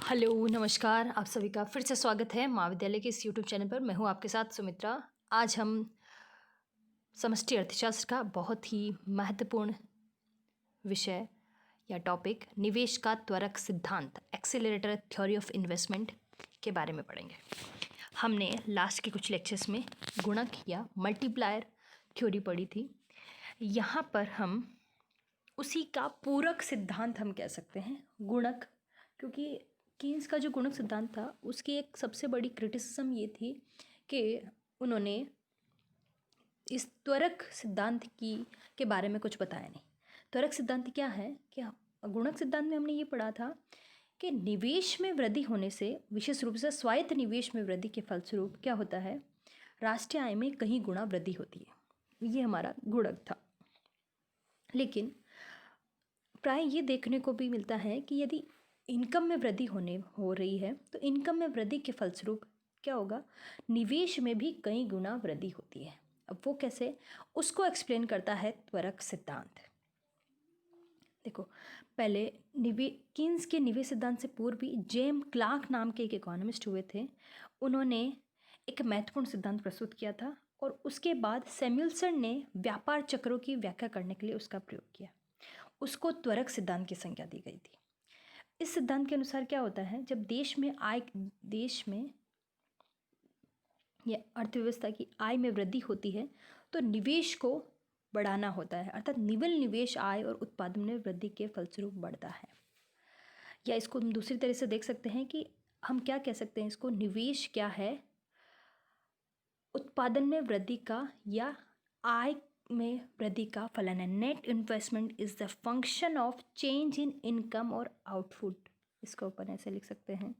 Hello, नमस्कार। आप सभी का फिर से स्वागत है महाविद्यालय के इस यूट्यूब चैनल पर। मैं हूँ आपके साथ सुमित्रा। आज हम समष्टि अर्थशास्त्र का बहुत ही महत्वपूर्ण विषय या टॉपिक निवेश का त्वरक सिद्धांत एक्सीलरेटर थ्योरी ऑफ इन्वेस्टमेंट के बारे में पढ़ेंगे। हमने लास्ट के कुछ लेक्चर्स में गुणक या मल्टीप्लायर थ्योरी पढ़ी थी। यहाँ पर हम उसी का पूरक सिद्धांत हम कह सकते हैं गुणक, क्योंकि कीन्स का जो गुणक सिद्धांत था उसकी एक सबसे बड़ी क्रिटिसिज्म ये थी कि उन्होंने इस त्वरक सिद्धांत के बारे में कुछ बताया नहीं। त्वरक सिद्धांत क्या है? क्या गुणक सिद्धांत में हमने ये पढ़ा था कि निवेश में वृद्धि होने से, विशेष रूप से स्वायत्त निवेश में वृद्धि के फलस्वरूप क्या होता है, राष्ट्रीय आय में कई गुना वृद्धि होती है। ये हमारा गुणक था। लेकिन प्राय ये देखने को भी मिलता है कि यदि इनकम में वृद्धि हो रही है तो इनकम में वृद्धि के फलस्वरूप क्या होगा, निवेश में भी कई गुना वृद्धि होती है। अब वो कैसे, उसको एक्सप्लेन करता है त्वरक सिद्धांत। देखो, पहले कीन्स के निवेश सिद्धांत से पूर्व भी जेम क्लार्क नाम के एक इकोनॉमिस्ट हुए थे। उन्होंने एक महत्वपूर्ण सिद्धांत प्रस्तुत किया था और उसके बाद सैमुअलसन ने व्यापार चक्रों की व्याख्या करने के लिए उसका प्रयोग किया। उसको त्वरक सिद्धांत की संज्ञा दी गई थी। इस सिद्धांत के अनुसार क्या होता है, जब देश में या अर्थव्यवस्था की आय में वृद्धि होती है तो निवेश को बढ़ाना होता है, अर्थात निवल निवेश आय और उत्पादन में वृद्धि के फलस्वरूप बढ़ता है। या इसको हम दूसरी तरह से देख सकते हैं कि हम क्या कह सकते हैं, इसको निवेश क्या है, उत्पादन में वृद्धि का या आय में वृद्धि का फलन है। Net investment is the function of change in income और आउटपुट। इसको अपन ऐसे लिख सकते हैं,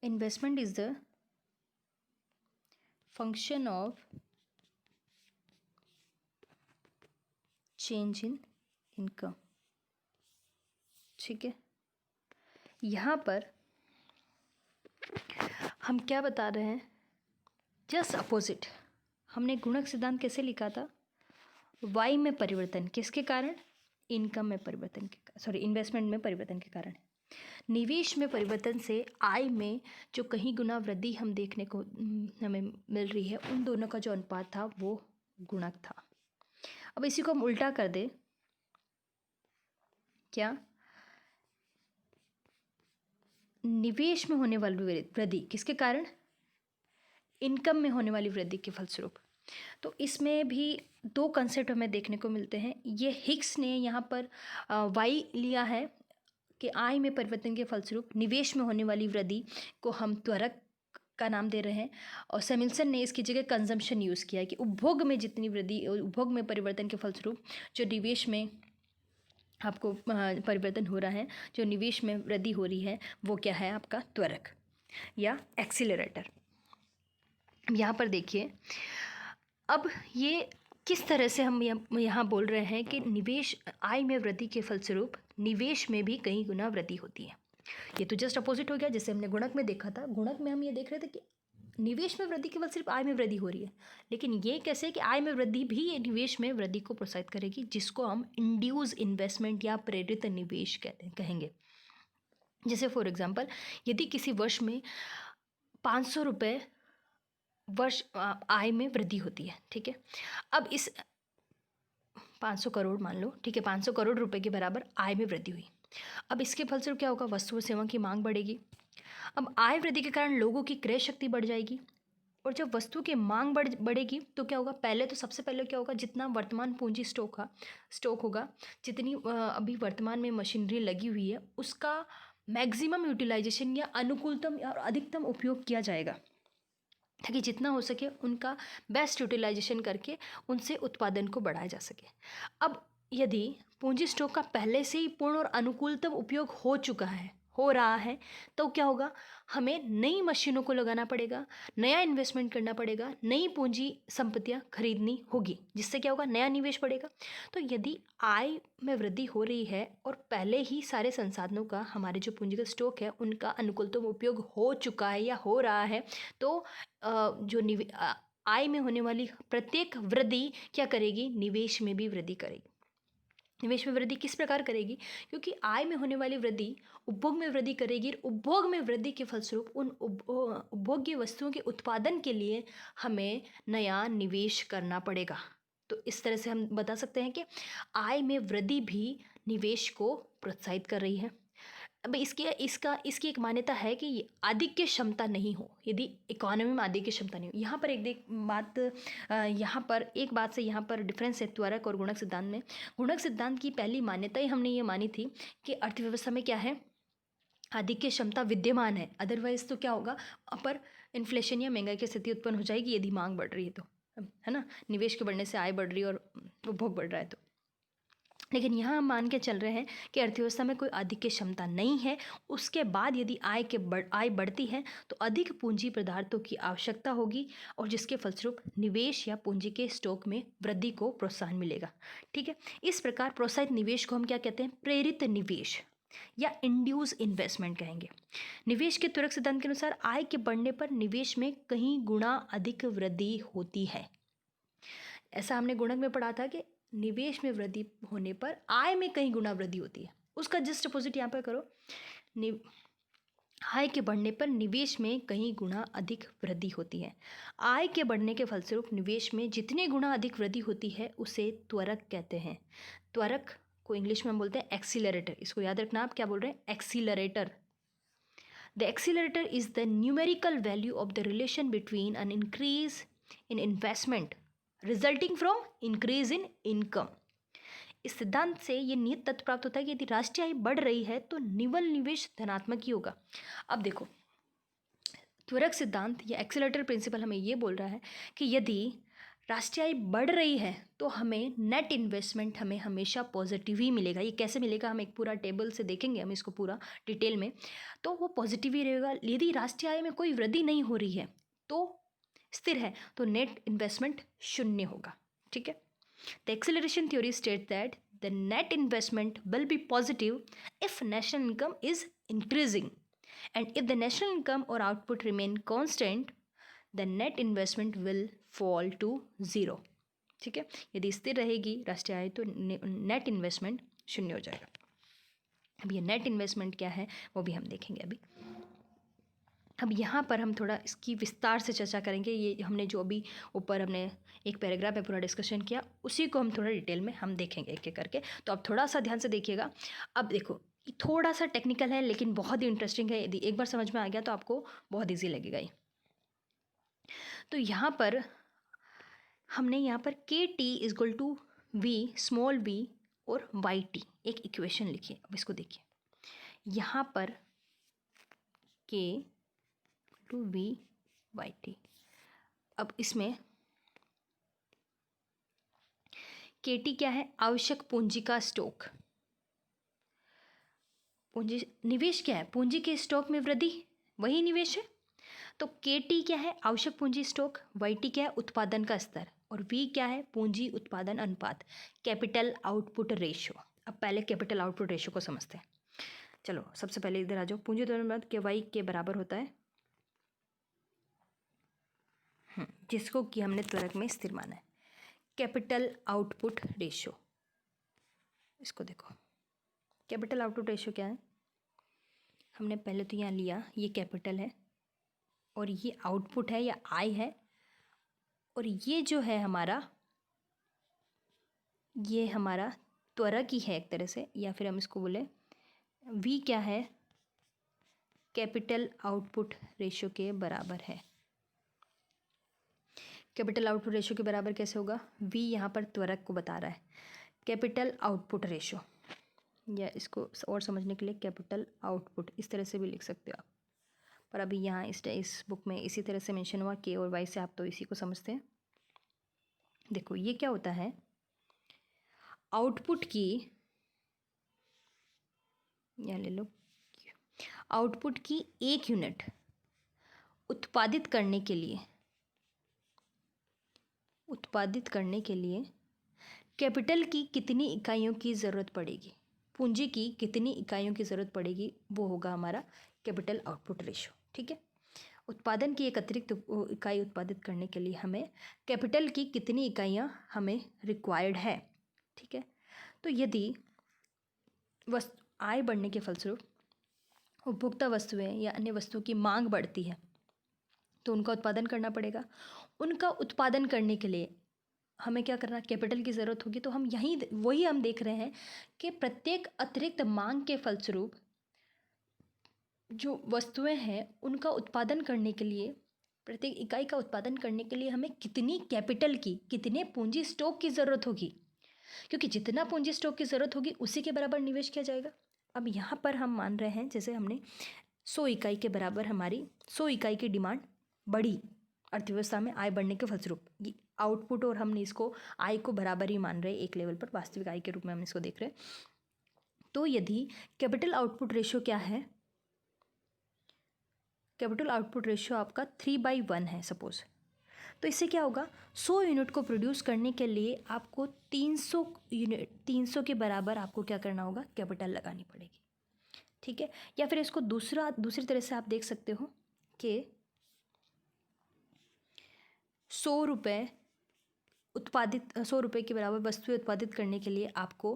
investment is the function of change in income. ठीक है, यहाँ पर हम क्या बता रहे हैं, जस्ट अपोजिट। हमने गुणक सिद्धांत कैसे लिखा था, वाई में परिवर्तन किसके कारण, इनकम में परिवर्तन के इन्वेस्टमेंट में परिवर्तन के कारण। निवेश में परिवर्तन से आय में जो कहीं गुना वृद्धि हम देखने को हमें मिल रही है, उन दोनों का जो अनुपात था वो गुणक था। अब इसी को हम उल्टा कर दे, क्या, निवेश में होने वाली वृद्धि किसके कारण, इनकम में होने वाली वृद्धि के फलस्वरूप। तो इसमें भी दो कंसेप्ट हमें देखने को मिलते हैं। ये हिग्स ने यहाँ पर वाई लिया है कि आय में परिवर्तन के फलस्वरूप निवेश में होने वाली वृद्धि को हम त्वरक का नाम दे रहे हैं, और सैमुअलसन ने इसकी जगह कंजम्पशन यूज़ किया है कि उपभोग में जितनी वृद्धि, उपभोग में परिवर्तन के फलस्वरूप जो निवेश में आपको परिवर्तन हो रहा है, जो निवेश में वृद्धि हो रही है, वो क्या है, आपका त्वरक या एक्सीलरेटर। यहाँ पर देखिए, अब ये किस तरह से हम यहाँ बोल रहे हैं कि निवेश, आय में वृद्धि के फलस्वरूप निवेश में भी कई गुना वृद्धि होती है। ये तो जस्ट अपोजिट हो गया, जैसे हमने गुणक में देखा था। गुणक में हम ये देख रहे थे कि निवेश में वृद्धि केवल सिर्फ आय में वृद्धि हो रही है, लेकिन ये कैसे कि आय में वृद्धि भी ये निवेश में वृद्धि को प्रोत्साहित करेगी, जिसको हम इंड्यूस इन्वेस्टमेंट या प्रेरित निवेश कहेंगे। जैसे फॉर एग्जाम्पल, यदि किसी वर्ष में 500 रुपये वर्ष आय में वृद्धि होती है, ठीक है, अब इस 500 करोड़ मान लो, ठीक है, 500 करोड़ रुपए के बराबर आय में वृद्धि हुई। अब इसके फलस्वरूप क्या होगा, वस्तु और सेवा की मांग बढ़ेगी। अब आय वृद्धि के कारण लोगों की क्रय शक्ति बढ़ जाएगी, और जब वस्तु की मांग बढ़ेगी तो क्या होगा, पहले तो सबसे पहले क्या होगा, जितना वर्तमान पूंजी स्टॉक होगा, जितनी अभी वर्तमान में मशीनरी लगी हुई है, उसका मैक्सिमम यूटिलाइजेशन या अनुकूलतम और अधिकतम उपयोग किया जाएगा, ताकि जितना हो सके उनका बेस्ट यूटिलाइजेशन करके उनसे उत्पादन को बढ़ाया जा सके। अब यदि पूंजी स्टॉक का पहले से ही पूर्ण और अनुकूलतम उपयोग हो रहा है तो क्या होगा, हमें नई मशीनों को लगाना पड़ेगा, नया इन्वेस्टमेंट करना पड़ेगा, नई पूंजी संपत्तियां खरीदनी होगी, जिससे क्या होगा, नया निवेश बढ़ेगा। तो यदि आय में वृद्धि हो रही है और पहले ही सारे संसाधनों का, हमारे जो पूंजीगत स्टॉक है उनका अनुकूलतम उपयोग हो चुका है या हो रहा है, तो जो आय में होने वाली प्रत्येक वृद्धि क्या करेगी, निवेश में भी वृद्धि करेगी। निवेश में वृद्धि किस प्रकार करेगी? क्योंकि आय में होने वाली वृद्धि उपभोग में वृद्धि करेगी। उपभोग में वृद्धि के फलस्वरूप उन उपभोग्य वस्तुओं के उत्पादन के लिए हमें नया निवेश करना पड़ेगा। तो इस तरह से हम बता सकते हैं कि आय में वृद्धि भी निवेश को प्रोत्साहित कर रही है। अब इसकी एक मान्यता है कि आधिक्य क्षमता नहीं हो, यदि इकोनॉमी में आधिक्य क्षमता नहीं हो। यहाँ पर यहाँ पर एक बात से यहाँ पर डिफरेंस है त्वरक और गुणक सिद्धांत में। गुणक सिद्धांत की पहली मान्यता ही हमने ये मानी थी कि अर्थव्यवस्था में क्या है, आधिक्य क्षमता विद्यमान है। अदरवाइज तो क्या होगा, पर इन्फ्लेशन या महंगाई की स्थिति उत्पन्न हो जाएगी यदि मांग बढ़ रही है तो, है ना। निवेश के बढ़ने से आय बढ़ रही है और उपभोग बढ़ रहा है तो। लेकिन यहाँ हम मान के चल रहे हैं कि अर्थव्यवस्था में कोई आधिक्य क्षमता नहीं है। उसके बाद यदि आय बढ़ती है तो अधिक पूंजी पदार्थों की आवश्यकता होगी और जिसके फलस्वरूप निवेश या पूंजी के स्टॉक में वृद्धि को प्रोत्साहन मिलेगा। ठीक है, इस प्रकार प्रोत्साहित निवेश को हम क्या कहते हैं, प्रेरित निवेश या इंड्यूस इन्वेस्टमेंट कहेंगे। निवेश के त्वरक सिद्धांत के अनुसार आय के बढ़ने पर निवेश में कई गुना अधिक वृद्धि होती है। ऐसा हमने गुणक में पढ़ा था कि निवेश में वृद्धि होने पर आय में कई गुना वृद्धि होती है। उसका जस्ट अपोजिट यहाँ पर करो, आय के बढ़ने पर निवेश में कई गुना अधिक वृद्धि होती है। आय के बढ़ने के फलस्वरूप निवेश में जितने गुना अधिक वृद्धि होती है उसे त्वरक कहते हैं। त्वरक को इंग्लिश में हम बोलते हैं एक्सीलरेटर। इसको याद रखना, आप क्या बोल रहे हैं, accelerator. The accelerator is the numerical value of the relation between an increase in investment resulting from increase in income. इस सिद्धांत से ये निहित तथ्य प्राप्त होता है कि यदि राष्ट्रीय आय बढ़ रही है तो निवल निवेश धनात्मक ही होगा। अब देखो, त्वरक सिद्धांत या एक्सीलरेटर प्रिंसिपल हमें ये बोल रहा है कि यदि राष्ट्रीय आय बढ़ रही है तो हमें नेट इन्वेस्टमेंट हमें हमेशा पॉजिटिव ही मिलेगा। ये कैसे मिलेगा, हम एक पूरा टेबल से देखेंगे, हम इसको पूरा डिटेल में, तो वो पॉजिटिव ही रहेगा। यदि राष्ट्रीय आय में कोई वृद्धि नहीं हो रही है तो स्थिर है तो नेट इन्वेस्टमेंट शून्य होगा। ठीक है, the acceleration theory state that the net investment will be positive if national income is increasing and if the national income और output remain constant the net investment will fall to zero. ठीक है, यदि स्थिर रहेगी राष्ट्रीय आय तो net investment शून्य हो जाएगा। अब ये नेट इन्वेस्टमेंट क्या है वो भी हम देखेंगे अभी। अब यहाँ पर हम थोड़ा इसकी विस्तार से चर्चा करेंगे। ये हमने जो अभी ऊपर हमने एक पैराग्राफ में पूरा डिस्कशन किया उसी को हम थोड़ा डिटेल में हम देखेंगे एक एक करके। तो आप थोड़ा सा ध्यान से देखिएगा। अब देखो, थोड़ा सा टेक्निकल है लेकिन बहुत ही इंटरेस्टिंग है। यदि एक बार समझ में आ गया तो आपको बहुत ईजी लगेगा ये। तो यहाँ पर हमने यहाँ पर K T is equal to V small V और वाई टी एक इक्वेशन लिखी है। अब इसको देखिए, यहाँ पर के टू वी वाई टी। अब इसमें के टी क्या है, आवश्यक पूंजी का स्टॉक। पूंजी निवेश क्या है, पूंजी के स्टॉक में वृद्धि, वही निवेश है। तो के टी क्या है, आवश्यक पूंजी स्टॉक। वाई टी क्या है, उत्पादन का स्तर। और वी क्या है, पूंजी उत्पादन अनुपात, कैपिटल आउटपुट रेशियो। अब पहले कैपिटल आउटपुट रेशियो को समझते हैं। चलो सबसे पहले इधर आ जाओ। पूंजी उत्पादन अनुपात के वाई के बराबर होता है, जिसको कि हमने त्वरक में स्थिर माना है, कैपिटल आउटपुट रेशियो। इसको देखो, कैपिटल आउटपुट रेशियो क्या है, हमने पहले तो यहाँ लिया, ये कैपिटल है और ये आउटपुट है या आय है, और ये जो है हमारा, ये हमारा त्वरक ही है एक तरह से, या फिर हम इसको बोले वी क्या है, कैपिटल आउटपुट रेशियो के बराबर है। कैपिटल आउटपुट रेशियो के बराबर कैसे होगा, वी यहाँ पर त्वरक को बता रहा है, कैपिटल आउटपुट रेशियो, या इसको और समझने के लिए कैपिटल आउटपुट इस तरह से भी लिख सकते हो आप, पर अभी यहाँ इस बुक में इसी तरह से मेंशन हुआ के और वाई से, आप तो इसी को समझते हैं। देखो ये क्या होता है, आउटपुट की, या ले लो, आउटपुट की एक यूनिट उत्पादित करने के लिए कैपिटल की कितनी इकाइयों की ज़रूरत पड़ेगी, पूंजी की कितनी इकाइयों की ज़रूरत पड़ेगी, वो होगा हमारा कैपिटल आउटपुट रेशियो। ठीक है, उत्पादन की एक अतिरिक्त इकाई उत्पादित करने के लिए हमें कैपिटल की कितनी इकाइयाँ हमें रिक्वायर्ड है। ठीक है, तो यदि वस्तु आय बढ़ने के फलस्वरूप उपभोक्ता वस्तुएं या अन्य वस्तुओं की मांग बढ़ती है तो उनका उत्पादन करना पड़ेगा। उनका उत्पादन करने के लिए हमें क्या करना, कैपिटल की ज़रूरत होगी। तो हम यहीं वही हम देख रहे हैं कि प्रत्येक अतिरिक्त मांग के फलस्वरूप जो वस्तुएं हैं उनका उत्पादन करने के लिए, प्रत्येक इकाई का उत्पादन करने के लिए हमें कितनी कैपिटल की, कितने पूंजी स्टॉक की ज़रूरत होगी, क्योंकि जितना पूंजी स्टॉक की ज़रूरत होगी उसी के बराबर निवेश किया जाएगा। अब यहाँ पर हम मान रहे हैं जैसे हमने 100 इकाई के बराबर हमारी 100 इकाई की डिमांड बढ़ी अर्थव्यवस्था में आय बढ़ने के फलस्वरूप। ये आउटपुट और हमने इसको आय को बराबर ही मान रहे हैं, एक लेवल पर वास्तविक आय के रूप में हम इसको देख रहे हैं। तो यदि कैपिटल आउटपुट रेशियो क्या है, कैपिटल आउटपुट रेशियो आपका 3/1 है सपोज, तो इससे क्या होगा, 100 यूनिट को प्रोड्यूस करने के लिए आपको 300 यूनिट, 300 के बराबर आपको क्या करना होगा, कैपिटल लगानी पड़ेगी। ठीक है, या फिर इसको दूसरी तरह से आप देख सकते हो कि 100 रुपये उत्पादित, 100 रुपये के बराबर वस्तुएं उत्पादित करने के लिए आपको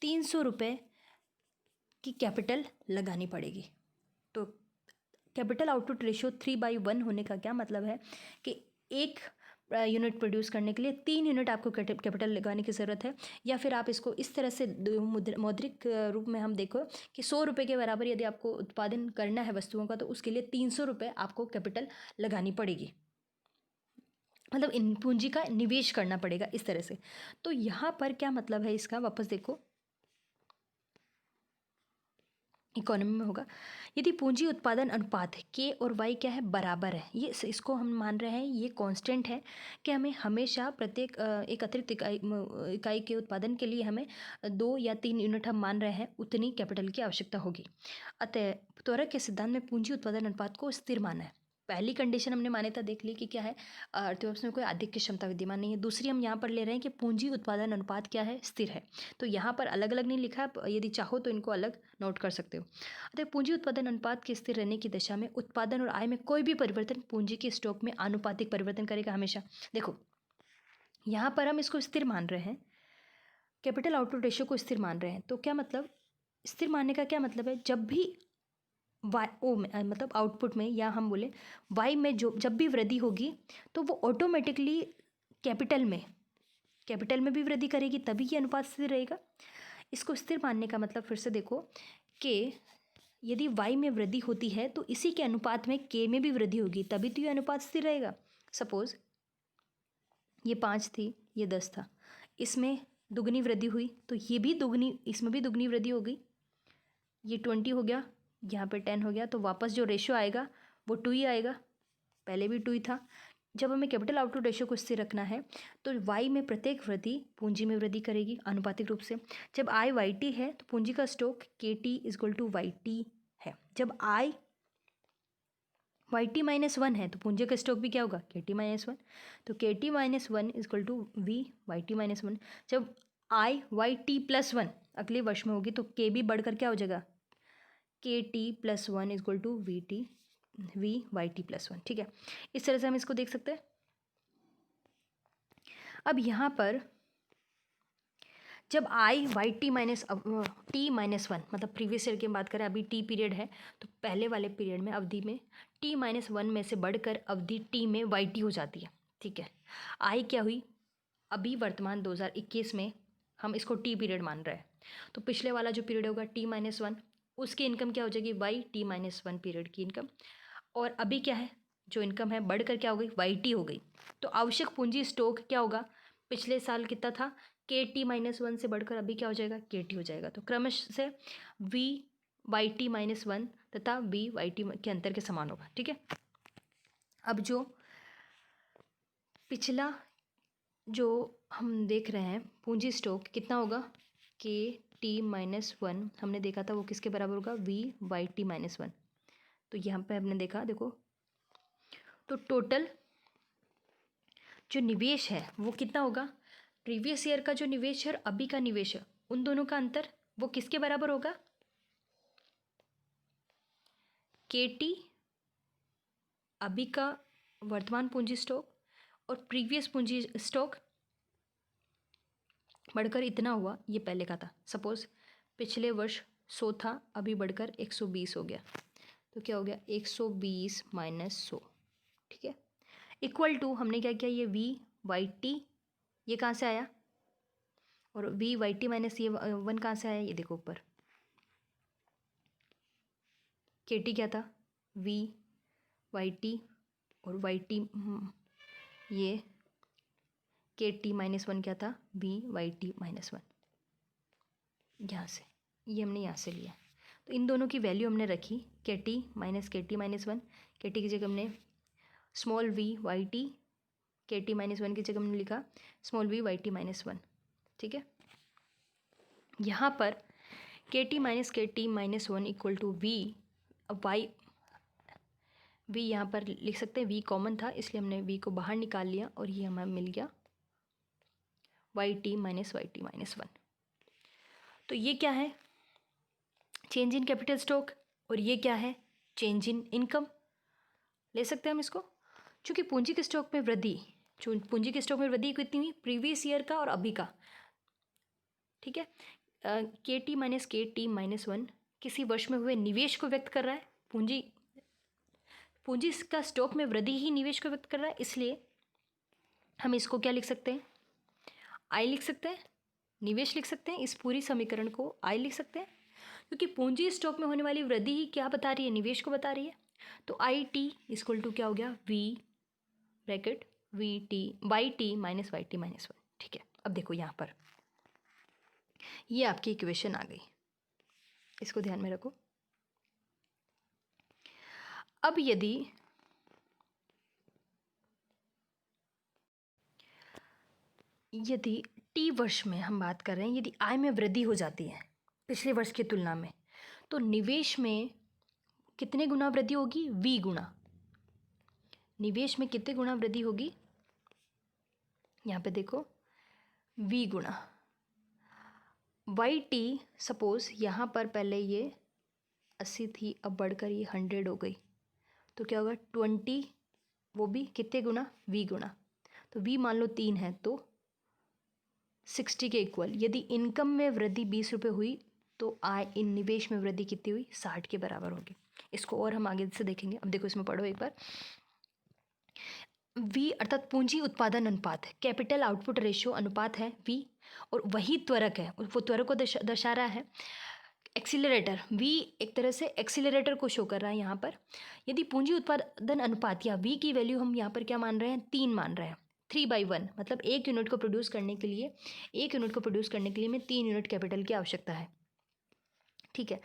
300 रुपये की कैपिटल लगानी पड़ेगी। तो कैपिटल आउटपुट रेशियो 3/1 होने का क्या मतलब है कि एक यूनिट प्रोड्यूस करने के लिए 3 यूनिट आपको कैपिटल लगाने की ज़रूरत है। या फिर आप इसको इस तरह से मौद्रिक रूप में हम देखो कि 100 रुपये के बराबर यदि आपको उत्पादन करना है वस्तुओं का तो उसके लिए 300 रुपये आपको कैपिटल लगानी पड़ेगी, मतलब इन पूंजी का निवेश करना पड़ेगा इस तरह से। तो यहाँ पर क्या मतलब है इसका, वापस देखो इकोनॉमी में होगा, यदि पूंजी उत्पादन अनुपात के और वाई क्या है, बराबर है, ये इसको हम मान रहे हैं, ये कांस्टेंट है कि हमें हमेशा प्रत्येक एक अतिरिक्त इकाई के उत्पादन के लिए हमें 2 या 3 यूनिट हम मान रहे हैं, उतनी कैपिटल की आवश्यकता होगी। अतः त्वरक के सिद्धांत में पूंजी उत्पादन अनुपात को स्थिर माना है। पहली कंडीशन हमने मान्यता देख ली कि क्या है, अर्थव्यवस्था में कोई अधिक की क्षमता विद्यमान नहीं है। दूसरी हम यहाँ पर ले रहे हैं कि पूंजी उत्पादन अनुपात क्या है, स्थिर है। तो यहाँ पर अलग अलग नहीं लिखा, यदि चाहो तो इनको अलग नोट कर सकते हो। अतः पूंजी उत्पादन अनुपात के स्थिर रहने की दशा में उत्पादन और आय में कोई भी परिवर्तन पूंजी के स्टॉक में आनुपातिक परिवर्तन करेगा हमेशा। देखो यहाँ पर हम इसको स्थिर मान रहे हैं, कैपिटल आउटपुट रेशियो को स्थिर मान रहे हैं। तो क्या मतलब, स्थिर मानने का क्या मतलब है, जब भी वाई ओ में मतलब आउटपुट में, या हम बोले वाई में जो जब भी वृद्धि होगी तो वो ऑटोमेटिकली कैपिटल में भी वृद्धि करेगी, तभी ये अनुपात स्थिर रहेगा। इसको स्थिर मानने का मतलब फिर से देखो कि यदि वाई में वृद्धि होती है तो इसी के अनुपात में के में भी वृद्धि होगी, तभी तो ये अनुपात स्थिर रहेगा। सपोज ये 5 थी, ये 10 था, इसमें दुगनी वृद्धि हुई तो ये भी दुगनी, इसमें भी दुगनी वृद्धि हो गई, ये 20 हो गया, यहाँ पे 10 हो गया, तो वापस जो रेशियो आएगा वो 2 ही आएगा, पहले भी 2 ही था। जब हमें कैपिटल आउटपुट रेशियो को स्थिर रखना है तो वाई में प्रत्येक वृद्धि पूंजी में वृद्धि करेगी आनुपातिक रूप से। जब आई वाई टी है तो पूंजी का stock K T is equal to Y T है। जब आई वाई टी -1 है तो पूंजी का स्टॉक भी क्या होगा, के टी -1, तो K T -1 is equal to V Y T -1। जब आई वाई टी +1 अगले वर्ष में होगी तो के भी बढ़कर क्या हो जाएगा, K T +1 is equal to V Y T +1। ठीक है, इस तरह से हम इसको देख सकते हैं। अब यहाँ पर जब आई वाई टी -1 मतलब प्रीवियस ईयर की बात करें, अभी टी पीरियड है तो पहले वाले पीरियड में अवधि में t-1 में से बढ़कर अवधि टी में वाई टी हो जाती है। ठीक है, आई क्या हुई, अभी वर्तमान 2021 में हम इसको टी पीरियड मान रहे हैं, तो पिछले वाला जो पीरियड होगा t-1 उसकी इनकम क्या हो जाएगी, वाई t-1 पीरियड की इनकम, और अभी क्या है, जो इनकम है बढ़कर क्या हो गई, वाई टी हो गई। तो आवश्यक पूंजी स्टॉक क्या होगा, पिछले साल कितना था, के t-1 से बढ़कर अभी क्या हो जाएगा, के टी हो जाएगा। तो क्रमश से वी वाई t-1 तथा वी वाई टी के अंतर के समान होगा। ठीक है, अब जो पिछला जो हम देख रहे हैं पूंजी स्टॉक कितना होगा, के t-1 हमने देखा था वो किसके बराबर होगा, वी वाई t-1। तो यहाँ पे हमने देखा, देखो तो टोटल जो निवेश है वो कितना होगा, प्रीवियस ईयर का जो निवेश है और अभी का निवेश है उन दोनों का अंतर वो किसके बराबर होगा, के टी अभी का वर्तमान पूंजी स्टॉक और प्रीवियस पूंजी स्टॉक बढ़कर इतना हुआ, ये पहले का था। सपोज़ पिछले वर्ष 100 था, अभी बढ़कर 120 हो गया, तो क्या हो गया 120 माइनस 100, ठीक है, इक्वल टू हमने क्या किया, ये वी वाई टी ये कहाँ से आया, और वी वाई टी माइनस ये 1 कहाँ से आया, ये देखो ऊपर के टी क्या था, वी वाई टी, और वाई टी ये के टी माइनस 1 क्या था, वी वाई टी माइनस 1, यहाँ से ये हमने यहाँ से लिया। तो इन दोनों की वैल्यू हमने रखी, के टी माइनस 1, के टी की जगह हमने small V Y T, K T minus 1 की जगह हमने लिखा small V Y T minus 1, ठीक है। यहाँ पर K T minus 1 equal to V Y, V यहाँ पर लिख सकते हैं, वी कॉमन था इसलिए हमने वी को बाहर निकाल लिया, और ये हमें मिल गया वाई टी माइनस 1। तो ये क्या है, चेंज इन कैपिटल स्टॉक, और ये क्या है, चेंज इन इनकम ले सकते हैं हम इसको। चूँकि पूंजी के स्टॉक में वृद्धि, पूंजी के स्टॉक में वृद्धि कितनी हुई, प्रीवियस ईयर का और अभी का, ठीक है। के टी माइनस 1 किसी वर्ष में हुए निवेश को व्यक्त कर रहा है, पूंजी का स्टॉक में वृद्धि ही निवेश को व्यक्त कर रहा है, इसलिए हम इसको क्या लिख सकते हैं, आई लिख सकते हैं, निवेश लिख सकते हैं, इस पूरी समीकरण को आई लिख सकते हैं, क्योंकि पूंजी स्टॉक में होने वाली वृद्धि ही क्या बता रही है, निवेश को बता रही है। तो आई टी इक्वल टू क्या हो गया, V bracket V T Y T minus 1, ठीक है। अब देखो यहाँ पर ये आपकी इक्वेशन आ गई, इसको ध्यान में रखो। अब यदि टी वर्ष में हम बात कर रहे हैं, यदि आय में वृद्धि हो जाती है पिछले वर्ष की तुलना में, तो निवेश में कितने गुना वृद्धि होगी, वी गुना। निवेश में कितने गुना वृद्धि होगी, यहाँ पे देखो वी गुना। वाई टी सपोज यहाँ पर पहले ये 80 थी, अब बढ़कर ये 100 हो गई, तो क्या होगा 20, वो भी कितने गुना, वी गुना। तो वी मान लो 3 है, तो 60 के इक्वल। यदि इनकम में वृद्धि 20 रुपये हुई, तो आय इन निवेश में वृद्धि कितनी हुई, 60 के बराबर होगी। इसको और हम आगे से देखेंगे। अब देखो इसमें पढ़ो एक बार, वी अर्थात पूंजी उत्पादन अनुपात, कैपिटल आउटपुट रेशियो अनुपात है वी, और वही त्वरक है, वो त्वरक को दर्शा रहा है। एक्सीलरेटर, वी एक तरह से एक्सीलरेटर को शो कर रहा है यहाँ पर। यदि पूंजी उत्पादन अनुपात या वी की वैल्यू हम यहाँ पर क्या मान रहे हैं, 3 मान रहे हैं, 3/1, मतलब एक यूनिट को प्रोड्यूस करने के लिए हमें 3 यूनिट कैपिटल की आवश्यकता है, ठीक है।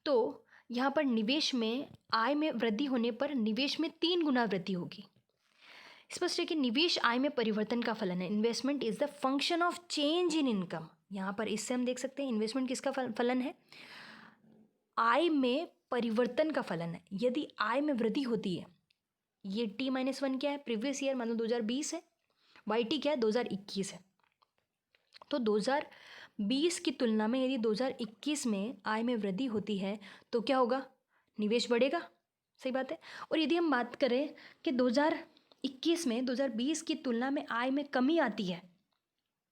तो यहाँ पर निवेश में आय में वृद्धि होने पर निवेश में 3 गुना वृद्धि होगी। स्पष्ट है कि निवेश आय में परिवर्तन का फलन है। Investment is the function of change in income. यहाँ पर इससे हम देख सकते हैं इन्वेस्टमेंट किसका फलन है, आय में परिवर्तन का फलन है। यदि आय में वृद्धि होती है, ये टी माइनस 1 क्या है, प्रीवियस ईयर मतलब 2020 है, वाई टी क्या है 2021 है, तो 2020 की तुलना में यदि 2021 में आय में वृद्धि होती है तो क्या होगा, निवेश बढ़ेगा, सही बात है। और यदि हम बात करें कि 2021 में 2020 की तुलना में आय में कमी आती है,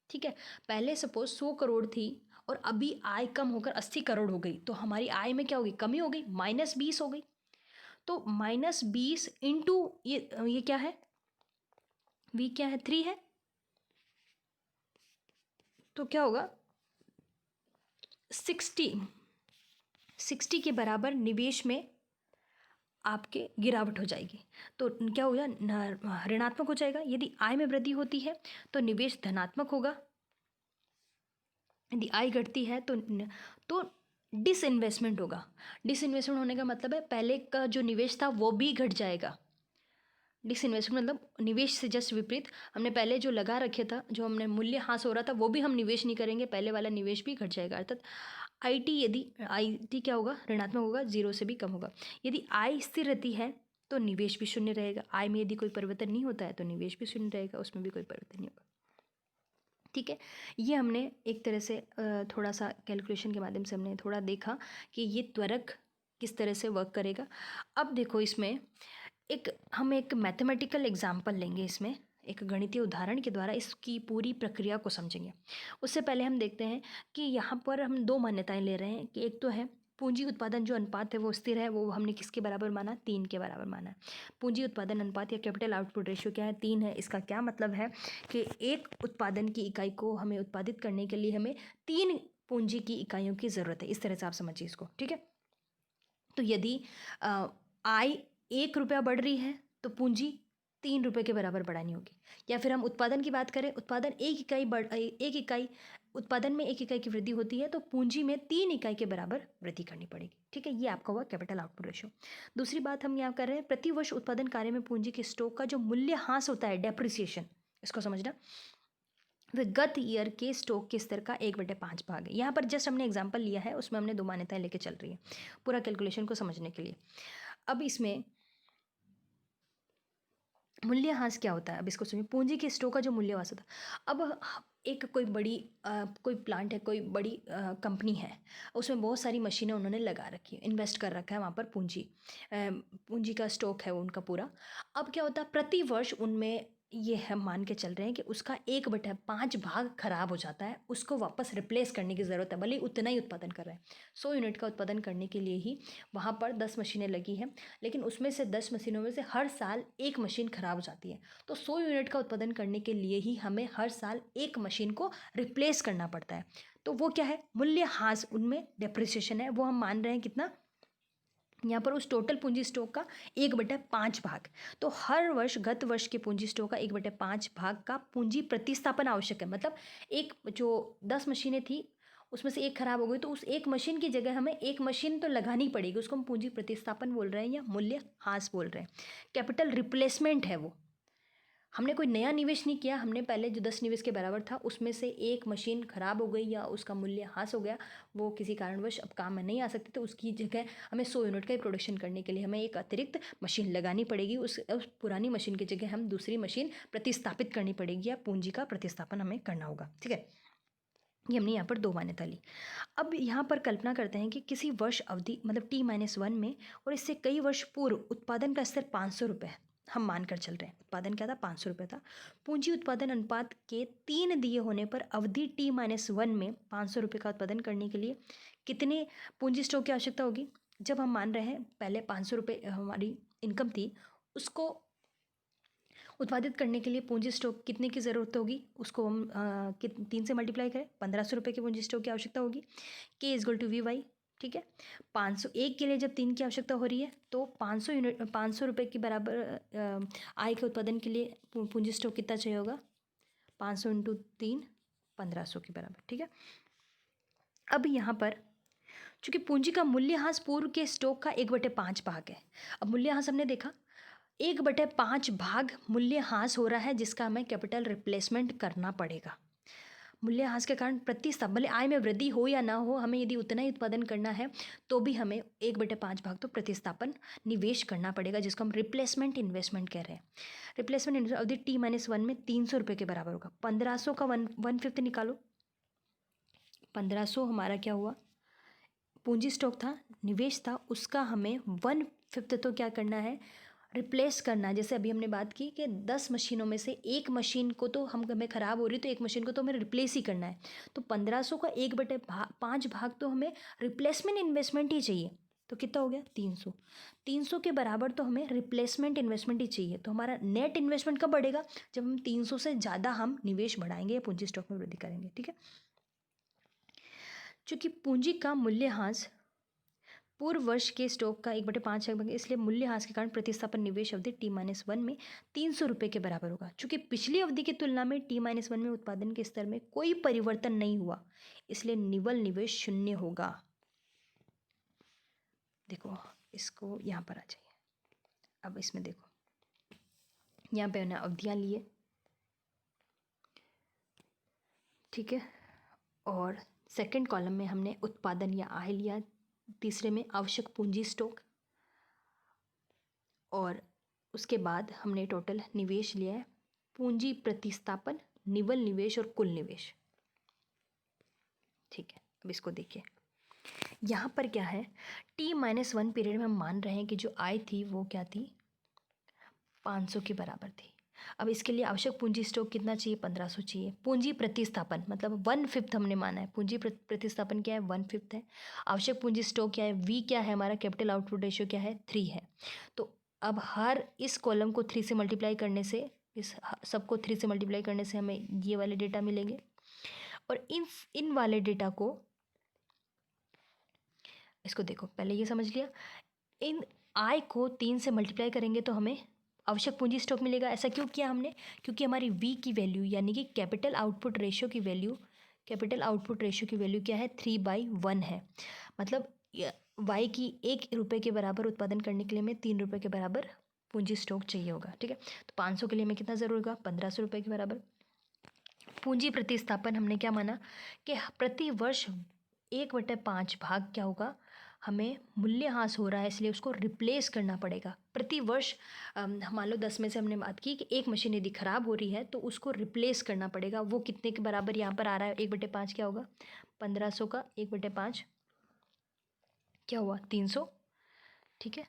ठीक है, पहले सपोज 100 करोड़ थी और अभी आय कम होकर 80 करोड़ हो गई, तो हमारी आय में क्या होगी, कमी हो गई, -20 हो गई। तो -20 इंटू ये क्या है, वी क्या है, 3 है, तो क्या होगा 60 के बराबर निवेश में आपके गिरावट हो जाएगी। तो क्या हो गया, ऋणात्मक हो जाएगा। यदि आय में वृद्धि होती है तो निवेश धनात्मक होगा, यदि आय घटती है तो डिसइन्वेस्टमेंट होगा। डिसइन्वेस्टमेंट होने का मतलब है पहले का जो निवेश था वो भी घट जाएगा। डिसइन्वेस्टमेंट मतलब निवेश से जस्ट विपरीत, हमने पहले जो लगा रखे था, जो हमने मूल्य हास हो रहा था, वो भी हम निवेश नहीं करेंगे, पहले वाला निवेश भी घट जाएगा। अर्थात आईटी क्या होगा, ऋणात्मक होगा, 0 से भी कम होगा। यदि आय स्थिर रहती है तो निवेश भी शून्य रहेगा। आय में यदि कोई परिवर्तन नहीं होता है तो निवेश भी शून्य रहेगा, उसमें भी कोई परिवर्तन नहीं होगा, ठीक है। ये हमने एक तरह से थोड़ा सा कैलकुलेशन के माध्यम से हमने थोड़ा देखा कि ये त्वरक किस तरह से वर्क करेगा। अब देखो इसमें हम एक मैथमेटिकल एग्जाम्पल लेंगे, इसमें एक गणितीय उदाहरण के द्वारा इसकी पूरी प्रक्रिया को समझेंगे। उससे पहले हम देखते हैं कि यहाँ पर हम दो मान्यताएं ले रहे हैं कि एक तो है पूंजी उत्पादन जो अनुपात है वो स्थिर है, वो हमने किसके बराबर माना, 3 के बराबर माना। पूंजी उत्पादन अनुपात या कैपिटल आउटपुट रेशियो क्या है, 3 है। इसका क्या मतलब है कि एक उत्पादन की इकाई को हमें उत्पादित करने के लिए हमें 3 पूंजी की इकाइयों की ज़रूरत है। इस तरह से आप समझिए इसको, ठीक है। तो यदि आय 1 रुपया बढ़ रही है तो पूंजी 3 रुपये के बराबर बढ़ानी होगी। या फिर हम उत्पादन की बात करें, उत्पादन एक इकाई उत्पादन में 1 इकाई की वृद्धि होती है तो पूंजी में 3 इकाई के बराबर वृद्धि करनी पड़ेगी, ठीक है। ये आपका हुआ कैपिटल आउटपुट रेशियो। दूसरी बात हम यहाँ कर रहे हैं, प्रति वर्ष उत्पादन कार्य में पूंजी के स्टॉक का जो मूल्यह्रास होता है, डेप्रिसिएशन, इसको समझना, वह गत ईयर के स्टॉक के स्तर का 1/5 भाग है। यहाँ पर जस्ट हमने एग्जांपल लिया है, उसमें हमने 2 मान्यताएं लेके चल रही है पूरा कैलकुलेशन को समझने के लिए। अब इसमें मूल्यह्रास क्या होता है, अब इसको सुनिए। पूंजी के स्टॉक का जो मूल्यह्रास होता है, अब एक कोई बड़ी कोई प्लांट है, कोई बड़ी कंपनी है, उसमें बहुत सारी मशीनें उन्होंने लगा रखी है, इन्वेस्ट कर रखा है वहाँ पर, पूंजी का स्टॉक है उनका पूरा। अब क्या होता है, प्रति वर्ष उनमें ये हम मान के चल रहे हैं कि उसका 1/5 भाग खराब हो जाता है, उसको वापस रिप्लेस करने की ज़रूरत है, भले ही उतना ही उत्पादन कर रहे हैं। 100 यूनिट का उत्पादन करने के लिए ही वहाँ पर 10 मशीनें लगी हैं, लेकिन उसमें से 10 मशीनों में से हर साल एक मशीन खराब हो जाती है। तो 100 यूनिट का उत्पादन करने के लिए ही हमें हर साल एक मशीन को रिप्लेस करना पड़ता है। तो वो क्या है, मूल्यह्रास, उनमें डेप्रिसिएशन है, वो हम मान रहे हैं कितना, यहाँ पर उस टोटल पूंजी स्टॉक का 1/5 भाग। तो हर वर्ष गत वर्ष के पूंजी स्टॉक का 1/5 भाग का पूंजी प्रतिस्थापन आवश्यक है। मतलब एक जो 10 मशीनें थी उसमें से एक खराब हो गई तो उस एक मशीन की जगह हमें एक मशीन तो लगानी पड़ेगी, उसको हम पूंजी प्रतिस्थापन बोल रहे हैं या मूल्यह्रास बोल रहे हैं। कैपिटल रिप्लेसमेंट है वो, हमने कोई नया निवेश नहीं किया, हमने पहले जो 10 निवेश के बराबर था उसमें से एक मशीन खराब हो गई या उसका मूल्यह्रास हो गया, वो किसी कारणवश अब काम में नहीं आ सकती, तो उसकी जगह हमें 100 यूनिट का ही प्रोडक्शन करने के लिए हमें एक अतिरिक्त मशीन लगानी पड़ेगी। उस पुरानी मशीन की जगह हम दूसरी मशीन प्रतिस्थापित करनी पड़ेगी या पूंजी का प्रतिस्थापन हमें करना होगा, ठीक है। ये हमने यहाँ पर 2 मान्यता ली। अब यहाँ पर कल्पना करते हैं कि किसी वर्ष अवधि मतलब T-1 में और इससे कई वर्ष पूर्व उत्पादन का स्तर 500 रुपये हम मानकर चल रहे हैं। उत्पादन क्या था, 500 रुपये था। पूंजी उत्पादन अनुपात के 3 दिए होने पर अवधि T-1 में 500 रुपये का उत्पादन करने के लिए कितने पूंजी स्टॉक की आवश्यकता होगी। जब हम मान रहे हैं पहले 500 रुपये हमारी इनकम थी, उसको उत्पादित करने के लिए पूंजी स्टॉक कितने की ज़रूरत होगी, उसको हम 3 से मल्टीप्लाई करें, 1500 रुपये की पूंजी स्टॉक की आवश्यकता होगी। K=VY, ठीक है। 500 एक के लिए जब 3 की आवश्यकता हो रही है तो 500 रुपये के बराबर आय के उत्पादन के लिए पूंजी स्टॉक कितना चाहिए होगा, 500 × 3 1500 के बराबर, ठीक है। अब यहाँ पर चूँकि पूंजी का मूल्यह्रास पूर्व के स्टॉक का 1/5 भाग है। अब मूल्यह्रास हमने देखा 1/5 भाग मूल्यह्रास हो रहा है, जिसका हमें कैपिटल रिप्लेसमेंट करना पड़ेगा। मूल्यह्रास के कारण प्रतिस्थापन, भले आय में वृद्धि हो या ना हो, हमें यदि उतना ही उत्पादन करना है तो भी हमें 1/5 भाग तो प्रतिस्थापन निवेश करना पड़ेगा, जिसको हम रिप्लेसमेंट इन्वेस्टमेंट कह रहे हैं। रिप्लेसमेंट अवधि T-1 में 300 रुपये के बराबर होगा। 1500 का 1/5 निकालो, 1500 हमारा क्या हुआ, पूंजी स्टॉक था, निवेश था, उसका हमें 1/5 तो क्या करना है, रिप्लेस करना है। जैसे अभी हमने बात की कि 10 मशीनों में से एक मशीन को तो हमें ख़राब हो रही तो एक मशीन को तो हमें रिप्लेस ही करना है। तो 1500 का 1/5 भाग तो हमें रिप्लेसमेंट इन्वेस्टमेंट ही चाहिए। तो कितना हो गया, 300। 300 के बराबर तो हमें रिप्लेसमेंट इन्वेस्टमेंट ही चाहिए। तो हमारा नेट इन्वेस्टमेंट कब बढ़ेगा, जब हम 300 से ज़्यादा हम निवेश बढ़ाएंगे या पूंजी स्टॉक में वृद्धि करेंगे, ठीक है। चूँकि पूंजी का मूल्यह्रास पूर्व वर्ष के स्टॉक का 1/5 है, इसलिए मूल्यह्रास के कारण प्रतिस्थापन निवेश अवधि T-1 में 300 रुपये के बराबर होगा। चूँकि पिछली अवधि की तुलना में T-1 में उत्पादन के स्तर में कोई परिवर्तन नहीं हुआ, इसलिए निवल निवेश 0 होगा। देखो इसको यहाँ पर आ जाइए, अब इसमें देखो, यहाँ पे हमने अवधियाँ लिए, ठीक है, और सेकंड कॉलम में हमने उत्पादन या आय लिया, तीसरे में आवश्यक पूंजी स्टॉक, और उसके बाद हमने टोटल निवेश लिया है, पूंजी प्रतिस्थापन, निवल निवेश और कुल निवेश, ठीक है। अब इसको देखिए, यहाँ पर क्या है, T-1 पीरियड में हम मान रहे हैं कि जो आय थी वो क्या थी, 500 के बराबर थी। अब इसके लिए आवश्यक पूंजी स्टॉक कितना चाहिए? 1500 चाहिए। पूंजी प्रतिस्थापन मतलब 1/5 हमने माना है। पूंजी प्रतिस्थापन क्या है? 1/5 है। आवश्यक पूंजी स्टॉक क्या है? वी क्या है हमारा? कैपिटल आउटपुट रेशियो क्या है? 3 है। तो अब हर इस कॉलम को 3 से मल्टीप्लाई करने से, इस सबको 3 से मल्टीप्लाई करने से हमें ये वाले डेटा मिलेंगे। और इन वाले डेटा को, इसको देखो, पहले ये समझ लिया, इन आई को 3 से मल्टीप्लाई करेंगे तो हमें आवश्यक पूंजी स्टॉक मिलेगा। ऐसा क्यों किया हमने? क्योंकि हमारी वी की वैल्यू यानी कि कैपिटल आउटपुट रेशियो की वैल्यू क्या है? 3/1 है। मतलब वाई की 1 रुपये के बराबर उत्पादन करने के लिए हमें 3 रुपये के बराबर पूंजी स्टॉक चाहिए होगा। ठीक है, तो 500 के लिए हमें कितना ज़रूर होगा? 1500 रुपये के बराबर। पूंजी प्रतिस्थापन हमने क्या माना कि प्रति वर्ष 1/5 भाग क्या होगा? हमें मूल्यह्रास हो रहा है इसलिए उसको रिप्लेस करना पड़ेगा प्रति वर्ष। मान लो 10 में से हमने बात की कि एक मशीन यदि ख़राब हो रही है तो उसको रिप्लेस करना पड़ेगा। वो कितने के बराबर यहाँ पर आ रहा है? 1/5 क्या होगा? 1500 का 1/5 क्या हुआ? 300। ठीक है,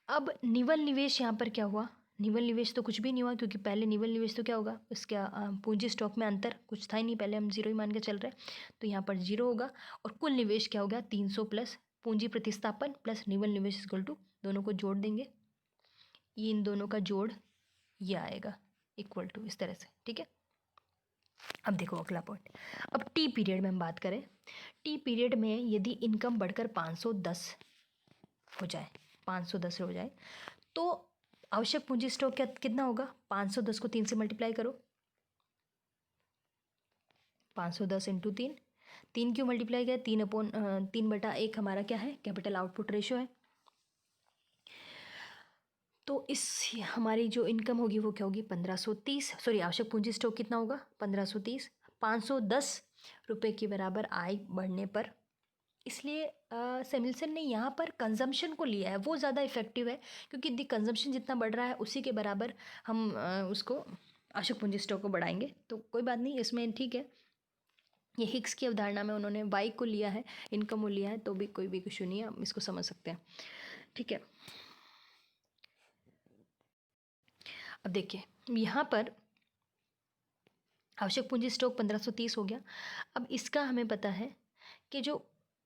अब निवल निवेश यहाँ पर क्या हुआ? निवल निवेश तो कुछ भी नहीं हुआ, क्योंकि पहले निवल निवेश तो क्या होगा? इसका पूंजी स्टॉक में अंतर कुछ था ही नहीं, पहले हम जीरो ही मान के चल रहे हैं, तो यहाँ पर जीरो होगा। और कुल निवेश क्या हो गया? 300 प्लस पूंजी प्रतिस्थापन प्लस निवल निवेश इक्वल टू, दोनों को जोड़ देंगे, ये इन दोनों का जोड़ ये आएगा इक्वल टू, इस तरह से। ठीक है, अब देखो अगला पॉइंट। अब टी पीरियड में हम बात करें, टी पीरियड में यदि इनकम बढ़कर 510 हो जाए, 510 हो जाए, तो आवश्यक पूंजी स्टॉक क्या कितना होगा? 510 को 3 से मल्टीप्लाई करो, 510 इंटू 3, 3 क्यों मल्टीप्लाई किया? 3/1 हमारा क्या है? कैपिटल आउटपुट रेशियो है। तो इस हमारी जो इनकम होगी वो क्या होगी? 1530। सॉरी, आवश्यक पूंजी स्टॉक कितना होगा? 1530। 510 रुपये के बराबर आय बढ़ने पर, इसलिए सेमिल्सन ने यहाँ पर कंजम्पशन को लिया है, वो ज़्यादा इफेक्टिव है, क्योंकि यदि कंजम्पशन जितना बढ़ रहा है उसी के बराबर हम उसको आवश्यक पूंजी स्टॉक को बढ़ाएंगे। तो कोई बात नहीं इसमें, ठीक है। ये हिक्स की अवधारणा में उन्होंने वाई को लिया है, इनकम को लिया है, तो भी कोई भी इशू नहीं है, हम इसको समझ सकते हैं। ठीक है, अब देखिए यहाँ पर आवश्यक पूंजी स्टॉक 1530 हो गया। अब इसका हमें पता है कि जो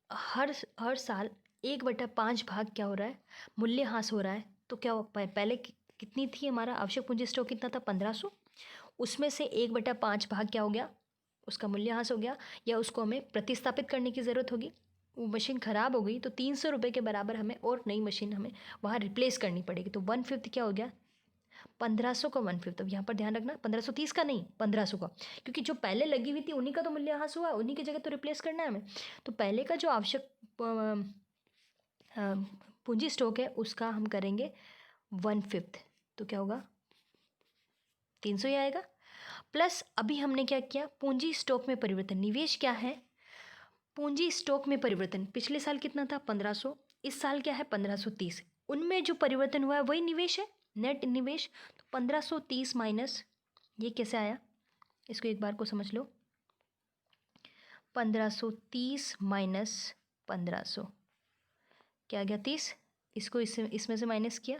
हर साल 1/5 भाग क्या हो रहा है? मूल्यह्रास हो रहा है। तो क्या पहले कितनी थी हमारा आवश्यक पूंजी स्टॉक? कितना था? 1500। उसमें से 1/5 भाग क्या हो गया? उसका मूल्यह्रास हो गया, या उसको हमें प्रतिस्थापित करने की ज़रूरत होगी। वो मशीन ख़राब हो गई तो 300 रुपये के बराबर हमें और नई मशीन हमें वहाँ रिप्लेस करनी पड़ेगी। तो 1/5 क्या हो गया? 1500 का 1/5। अब यहाँ पर ध्यान रखना 1530 का नहीं, 1500 का, क्योंकि जो पहले लगी हुई थी उन्हीं का तो मूल्यह्रास हुआ, उन्हीं की जगह तो रिप्लेस करना है हमें। तो पहले का जो आवश्यक पूंजी स्टॉक है उसका हम करेंगे 1/5, तो क्या होगा? 300 ही आएगा। प्लस अभी हमने क्या किया? पूंजी स्टॉक में परिवर्तन। निवेश क्या है? पूंजी स्टॉक में परिवर्तन। पिछले साल कितना था? 1500। इस साल क्या है? 1530। उनमें जो परिवर्तन हुआ है वही निवेश है, नेट निवेश। तो 1530 माइनस ये कैसे आया? इसको एक बार को समझ लो। 1530 माइनस 1500 क्या आ गया? 30। इसको इसमें से माइनस किया,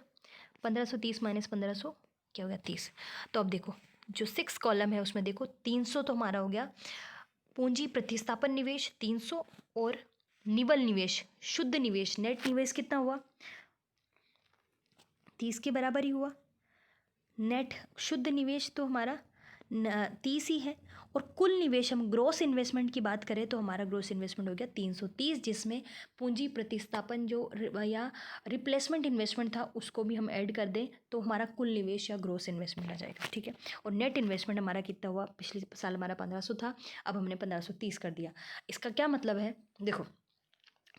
1530 माइनस 1500 क्या हो गया? 30। तो अब देखो जो 6 कॉलम है उसमें देखो 300 तो हमारा हो गया पूंजी प्रतिस्थापन निवेश 300, और निवल निवेश, शुद्ध निवेश, नेट निवेश कितना हुआ? 30 के बराबर ही हुआ। नेट शुद्ध निवेश तो हमारा 30 ही है। और कुल निवेश, हम ग्रोस इन्वेस्टमेंट की बात करें तो हमारा ग्रोस इन्वेस्टमेंट हो गया 330, जिसमें पूंजी प्रतिस्थापन जो या रिप्लेसमेंट इन्वेस्टमेंट था उसको भी हम ऐड कर दें तो हमारा कुल निवेश या ग्रोस इन्वेस्टमेंट आ जाएगा। ठीक है, और नेट इन्वेस्टमेंट हमारा कितना हुआ? पिछले साल हमारा 1500 था, अब हमने 1530 कर दिया। इसका क्या मतलब है? देखो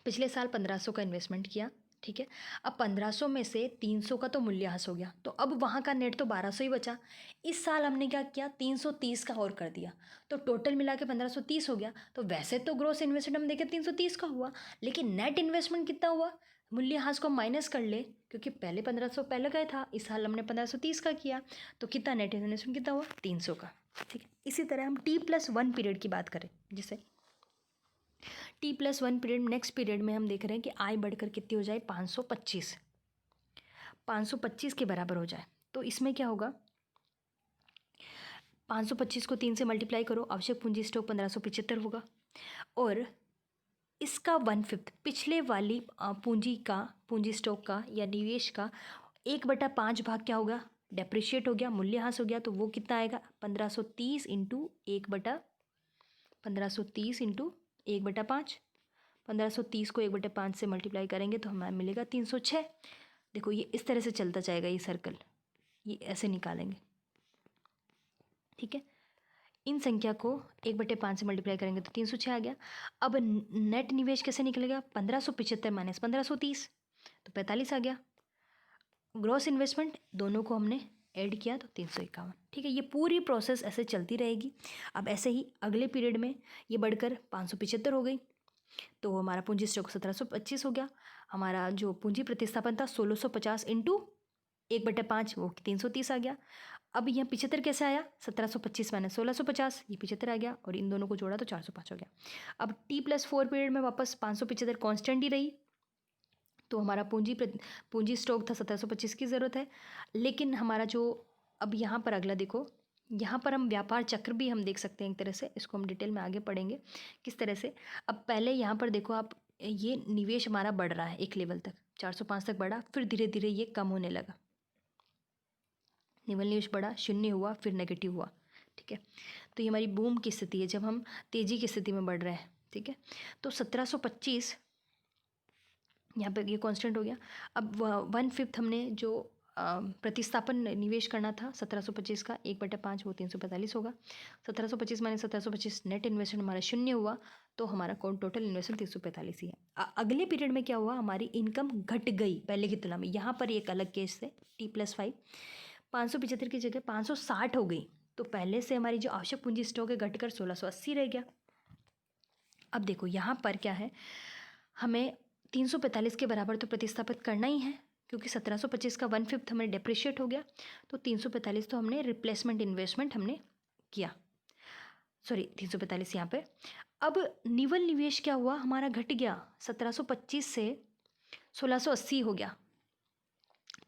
पिछले साल 1500 का इन्वेस्टमेंट किया, ठीक है, अब 1500 में से 300 का तो मूल्यह्रास हो गया, तो अब वहाँ का नेट तो 1200 ही बचा। इस साल हमने क्या किया? 330 का और कर दिया, तो टोटल मिला के 1530 हो गया। तो वैसे तो ग्रोस इन्वेस्टमेंट हम देखें 330 का हुआ, लेकिन नेट इन्वेस्टमेंट कितना हुआ? मूल्यह्रास को माइनस कर ले, क्योंकि पहले 1500 पहले का था, इस साल हमने 1530 का किया, तो कितना नेट इन्वेस्टमेंट कितना हुआ? 300 का। ठीक है, इसी तरह हम T+1 पीरियड की बात करें, जिसे T+1 पीरियड, नेक्स्ट पीरियड में हम देख रहे हैं कि आय बढ़कर कितनी हो जाए? 525 के बराबर हो जाए। तो इसमें क्या होगा? 525 को 3 से मल्टीप्लाई करो, आवश्यक पूंजी स्टॉक 1575 होगा। और इसका 1/5 पिछले वाली पूंजी स्टॉक का या निवेश का 1/5 भाग क्या होगा, डेप्रिशिएट हो गया, मूल्यह्रास हो गया। तो वो कितना आएगा, 1530 इंटू 1/5। 1530 को 1/5 से मल्टीप्लाई करेंगे तो हमें मिलेगा 306। देखो ये इस तरह से चलता जाएगा, ये सर्कल ये ऐसे निकालेंगे, ठीक है। इन संख्या को 1/5 से मल्टीप्लाई करेंगे तो 306 आ गया। अब नेट निवेश कैसे निकलेगा, 1575 माइनस 1530 तो 45 आ गया। ग्रॉस इन्वेस्टमेंट दोनों को हमने ऐड किया तो 351, ठीक है। ये पूरी प्रोसेस ऐसे चलती रहेगी। अब ऐसे ही अगले पीरियड में ये बढ़कर 575 हो गई, तो हमारा पूंजी स्टॉक 1725 हो गया। हमारा जो पूंजी प्रतिस्थापन था 1650 इंटू 1/5 वो 330 आ गया। अब यहाँ 75 कैसे आया, 1725 माइनस 1650 ये 75 आ गया, और इन दोनों को जोड़ा तो 405 हो गया। अब T+4 पीरियड में वापस 575 कांस्टेंट ही रही, तो हमारा पूंजी स्टॉक था 1725 की ज़रूरत है। लेकिन हमारा जो अब यहाँ पर अगला देखो, यहाँ पर हम व्यापार चक्र भी हम देख सकते हैं एक तरह से, इसको हम डिटेल में आगे पढ़ेंगे किस तरह से। अब पहले यहाँ पर देखो आप, ये निवेश हमारा बढ़ रहा है एक लेवल तक, 405 तक बढ़ा, फिर धीरे धीरे ये कम होने लगा। निवल निवेश बढ़ा, शून्य हुआ, फिर नेगेटिव हुआ, ठीक है। तो ये हमारी बूम की स्थिति है, जब हम तेजी की स्थिति में बढ़ रहे हैं, ठीक है। तो 1725 यहाँ पे ये कांस्टेंट हो गया। अब 1/5 हमने जो प्रतिस्थापन निवेश करना था 1725 का 1/5 वो 345 होगा। 1725 माइनस 1725 नेट इन्वेस्टमेंट हमारा शून्य हुआ, तो हमारा टोटल इन्वेस्टमेंट 345 ही है। अगले पीरियड में क्या हुआ, हमारी इनकम घट गई पहले की तुलना में। यहाँ पर एक अलग केस है, T+5 575 की जगह 560 हो गई, तो पहले से हमारी जो आवश्यक पूंजी स्टॉक है घटकर 1680 रह गया। अब देखो यहाँ पर क्या है, हमें 345 के बराबर तो प्रतिस्थापित करना ही है, क्योंकि 1725 का 1/5 हमें डेप्रिशिएट हो गया, तो 345 तो हमने रिप्लेसमेंट इन्वेस्टमेंट हमने किया, सॉरी 345 यहाँ पे। अब निवल निवेश क्या हुआ, हमारा घट गया, 1725 से 1680 हो गया।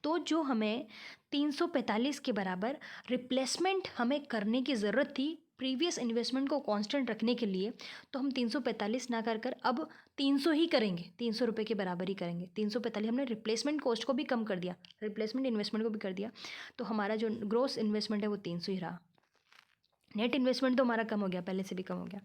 तो जो हमें 345 के बराबर रिप्लेसमेंट हमें करने की ज़रूरत थी प्रीवियस इन्वेस्टमेंट को कांस्टेंट रखने के लिए, तो हम 345 ना कर अब 300 ही करेंगे, 300 रुपये के बराबर ही करेंगे। 345 हमने रिप्लेसमेंट कॉस्ट को भी कम कर दिया, रिप्लेसमेंट इन्वेस्टमेंट को भी कर दिया, तो हमारा जो ग्रोस इन्वेस्टमेंट है वो 300 ही रहा। नेट इन्वेस्टमेंट तो हमारा कम हो गया, पहले से भी कम हो गया।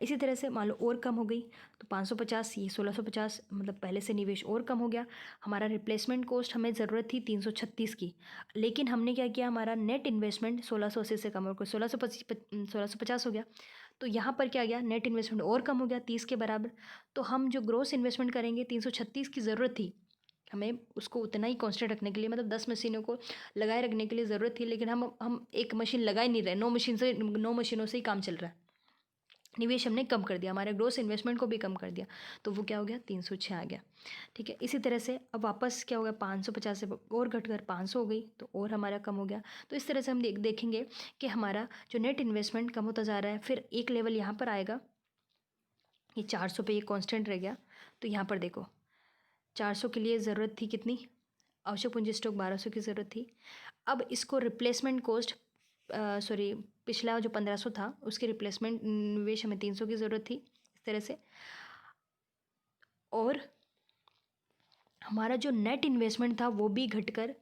इसी तरह से मान लो और कम हो गई, तो 550 ये 1650, मतलब पहले से निवेश और कम हो गया। हमारा रिप्लेसमेंट कॉस्ट हमें ज़रूरत थी 336 की, लेकिन हमने क्या किया, हमारा नेट इन्वेस्टमेंट 1680 से कम होकर 1650 हो गया। तो यहाँ पर क्या गया, नेट इन्वेस्टमेंट और कम हो गया 30 के बराबर। तो हम जो ग्रोस इन्वेस्टमेंट करेंगे 336 की ज़रूरत थी हमें, उसको उतना ही कांस्टेंट रखने के लिए, मतलब 10 मशीनों को लगाए रखने के लिए ज़रूरत थी, लेकिन हम एक मशीन लगा ही नहीं रहे, 9 मशीनों से ही काम चल रहा है। निवेश हमने कम कर दिया, हमारे ग्रोस इन्वेस्टमेंट को भी कम कर दिया, तो वो क्या हो गया, 306 आ गया, ठीक है। इसी तरह से अब वापस क्या हो गया, 550 से और घटकर 500 हो गई, तो और हमारा कम हो गया। तो इस तरह से हम देखेंगे कि हमारा जो नेट इन्वेस्टमेंट कम होता जा रहा है, फिर एक लेवल यहाँ पर आएगा, ये 400 पे ये कॉन्स्टेंट रह गया। तो यहाँ पर देखो 400 के लिए ज़रूरत थी कितनी, आवश्यक पूंजी स्टॉक 1200 की ज़रूरत थी। अब इसको रिप्लेसमेंट कॉस्ट सॉरी पिछला जो 1500 था उसके रिप्लेसमेंट निवेश हमें 300 की ज़रूरत थी, इस तरह से। और हमारा जो नेट इन्वेस्टमेंट था वो भी घटकर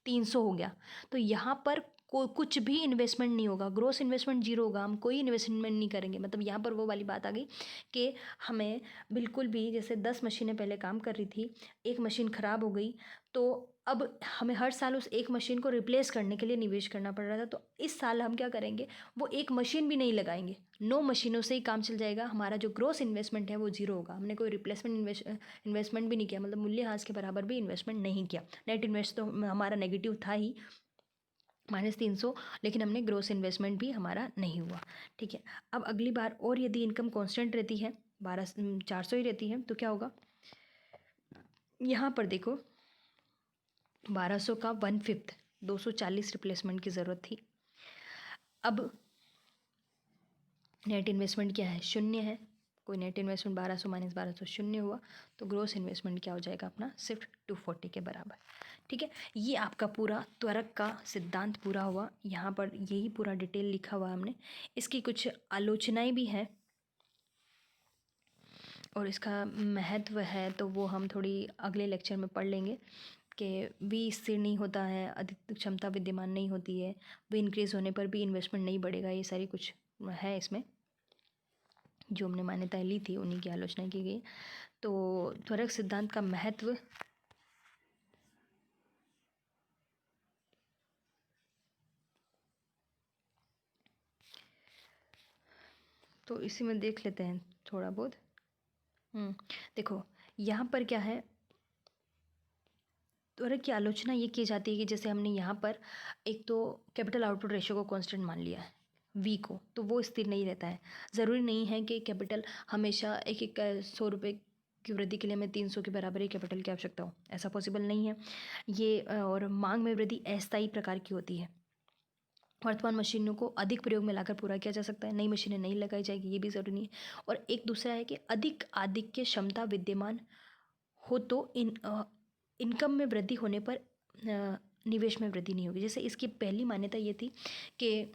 300 हो गया। तो यहाँ पर कुछ भी इन्वेस्टमेंट नहीं होगा, ग्रोस इन्वेस्टमेंट जीरो होगा, हम कोई इन्वेस्टमेंट नहीं करेंगे। मतलब यहाँ पर वो वाली बात आ गई कि हमें बिल्कुल भी, जैसे 10 मशीनें पहले काम कर रही थी, एक मशीन ख़राब हो गई, तो अब हमें हर साल उस एक मशीन को रिप्लेस करने के लिए निवेश करना पड़ रहा था। तो इस साल हम क्या करेंगे, वो एक मशीन भी नहीं लगाएंगे, 9 मशीनों से ही काम चल जाएगा। हमारा जो ग्रोस इन्वेस्टमेंट है वो जीरो होगा, हमने कोई रिप्लेसमेंट इन्वेस्टमेंट भी नहीं किया, मतलब मूल्यह्रास के बराबर भी इन्वेस्टमेंट नहीं किया। नेट इन्वेस्ट तो हमारा नेगेटिव था ही, -300, लेकिन हमने ग्रोस इन्वेस्टमेंट भी हमारा नहीं हुआ, ठीक है। अब अगली बार और यदि इनकम कांस्टेंट रहती है 400 ही रहती है, तो क्या होगा, यहाँ पर देखो 1200 का 1/5 240 रिप्लेसमेंट की ज़रूरत थी। अब नेट इन्वेस्टमेंट क्या है, शून्य है, कोई नेट इन्वेस्टमेंट 1200 माइनस 1200 शून्य हुआ, तो ग्रोस इन्वेस्टमेंट क्या हो जाएगा अपना, सिर्फ 240 के बराबर। ठीक है, ये आपका पूरा त्वरक का सिद्धांत पूरा हुआ। यहाँ पर यही पूरा डिटेल लिखा हुआ है हमने। इसकी कुछ आलोचनाएं भी हैं और इसका महत्व है, तो वो हम थोड़ी अगले लेक्चर में पढ़ लेंगे कि वी स्थिर नहीं होता है, अधिक क्षमता विद्यमान नहीं होती है, वी इंक्रीज़ होने पर भी इन्वेस्टमेंट नहीं बढ़ेगा। ये सारी कुछ है इसमें, जो हमने मान्यताएं ली थी उन्हीं की आलोचना की गई। तो त्वरक सिद्धांत का महत्व, तो इसी में देख लेते हैं थोड़ा बहुत। देखो यहाँ पर क्या है, त्वरक की आलोचना ये की जाती है कि जैसे हमने यहाँ पर एक तो कैपिटल आउटपुट रेशियो को कांस्टेंट मान लिया है, वी को, तो वो स्थिर नहीं रहता है। ज़रूरी नहीं है कि कैपिटल हमेशा एक एक 100 रुपये की वृद्धि के लिए हमें 300 के बराबर ही कैपिटल की आवश्यकता हो, ऐसा पॉसिबल नहीं है ये। और मांग में वृद्धि अस्थायी प्रकार की होती है। वर्तमान मशीनों को अधिक प्रयोग में लाकर पूरा किया जा सकता है, नई मशीनें नहीं लगाई जाएगी, ये भी ज़रूरी नहीं है। और एक दूसरा है कि अधिक आधिक्य क्षमता विद्यमान हो तो इनकम में वृद्धि होने पर निवेश में वृद्धि नहीं होगी। जैसे इसकी पहली मान्यता ये थी कि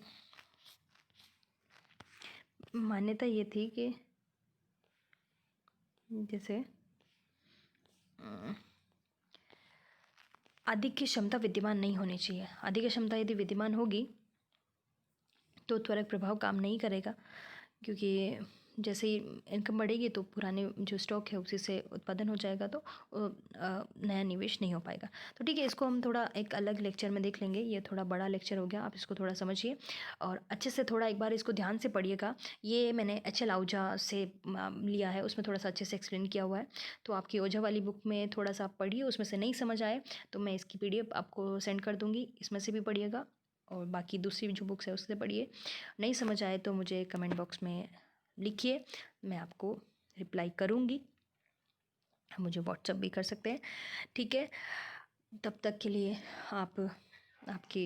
जैसे अधिक क्षमता विद्यमान नहीं होनी चाहिए। अधिक क्षमता यदि विद्यमान होगी तो त्वरक प्रभाव काम नहीं करेगा, क्योंकि जैसे ही इनकम बढ़ेगी तो पुराने जो स्टॉक है उसी से उत्पादन हो जाएगा, तो नया निवेश नहीं हो पाएगा। तो ठीक है, इसको हम थोड़ा एक अलग लेक्चर में देख लेंगे। ये थोड़ा बड़ा लेक्चर हो गया, आप इसको थोड़ा समझिए और अच्छे से थोड़ा एक बार इसको ध्यान से पढ़िएगा। ये मैंने HL आहूजा से लिया है, उसमें थोड़ा सा अच्छे से एक्सप्लेन किया हुआ है। तो आपकी ओझा वाली बुक में थोड़ा सा आप पढ़िए, उसमें से नहीं समझ आए तो मैं इसकी PDF आपको सेंड कर दूँगी, इसमें से भी पढ़िएगा और बाकी दूसरी जो बुक्स है उससे पढ़िए। नहीं समझ आए तो मुझे कमेंट बॉक्स में लिखिए, मैं आपको रिप्लाई करूँगी। मुझे व्हाट्सअप भी कर सकते हैं। ठीक है, तब तक के लिए आप आपकी